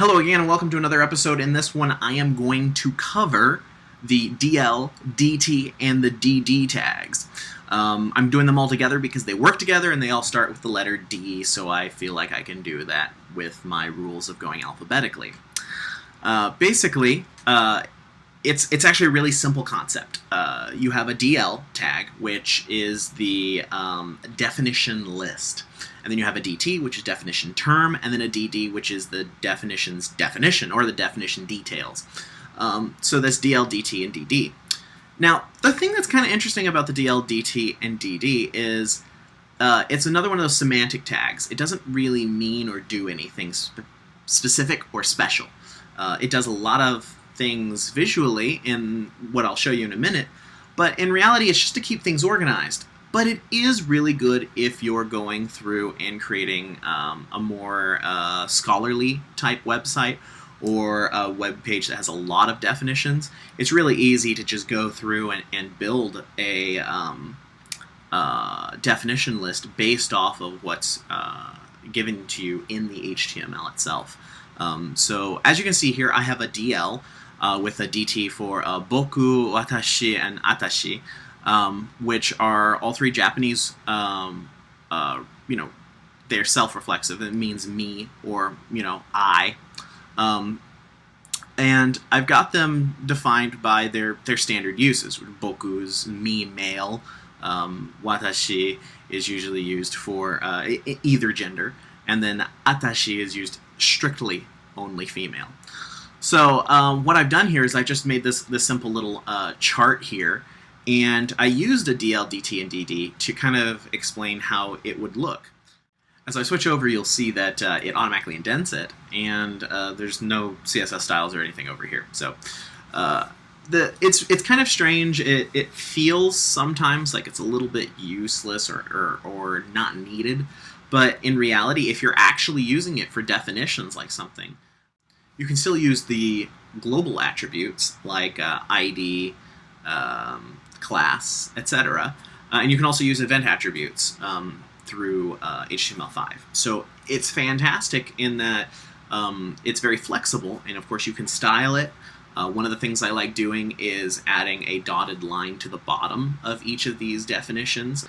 Hello again and welcome to another episode. In this one I am going to cover the DL, DT, and the DD tags. I'm doing them all together because they work together and they all start with the letter D, so I feel like I can do that with my rules of going alphabetically. Basically, it's actually a really simple concept. You have a DL tag, which is the definition list. And then you have a DT, which is definition term, and then a DD, which is the definition's definition, or the definition details. So that's DL, DT, and DD. Now, the thing that's kind of interesting about the DL, DT, and DD is it's another one of those semantic tags. It doesn't really mean or do anything specific or special. It does a lot of things visually in what I'll show you in a minute, but in reality it's just to keep things organized. But it is really good if you're going through and creating a more scholarly type website or a web page that has a lot of definitions. It's really easy to just go through and build a definition list based off of what's given to you in the HTML itself. So as you can see here, I have a DL with a DT for boku, watashi, and atashi. Which are all three Japanese, they're self-reflexive. It means me or, I. And I've got them defined by their standard uses. Boku is me, male. Watashi is usually used for either gender. And then atashi is used strictly only female. So what I've done here is I just made this simple little chart here. And I used a DL, DT, and DD to kind of explain how it would look. As I switch over, you'll see that it automatically indents it, and there's no CSS styles or anything over here. So it's kind of strange. It feels sometimes like it's a little bit useless or not needed, but in reality, if you're actually using it for definitions like something, you can still use the global attributes like ID, class, etc. And you can also use event attributes through HTML5. So it's fantastic in that it's very flexible, and of course you can style it. One of the things I like doing is adding a dotted line to the bottom of each of these definitions.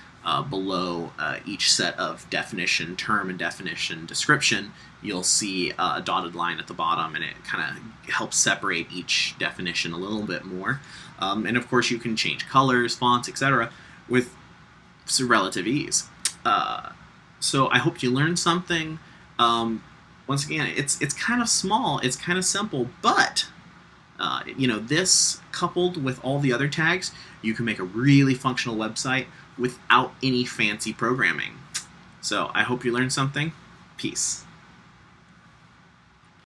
Below each set of definition term and definition description, you'll see a dotted line at the bottom, and it kind of helps separate each definition a little bit more. And of course you can change colors, fonts, etc. with some relative ease. So I hope you learned something. Once again, it's kind of small, it's kind of simple, but this coupled with all the other tags, you can make a really functional website without any fancy programming. So I hope you learned something. Peace.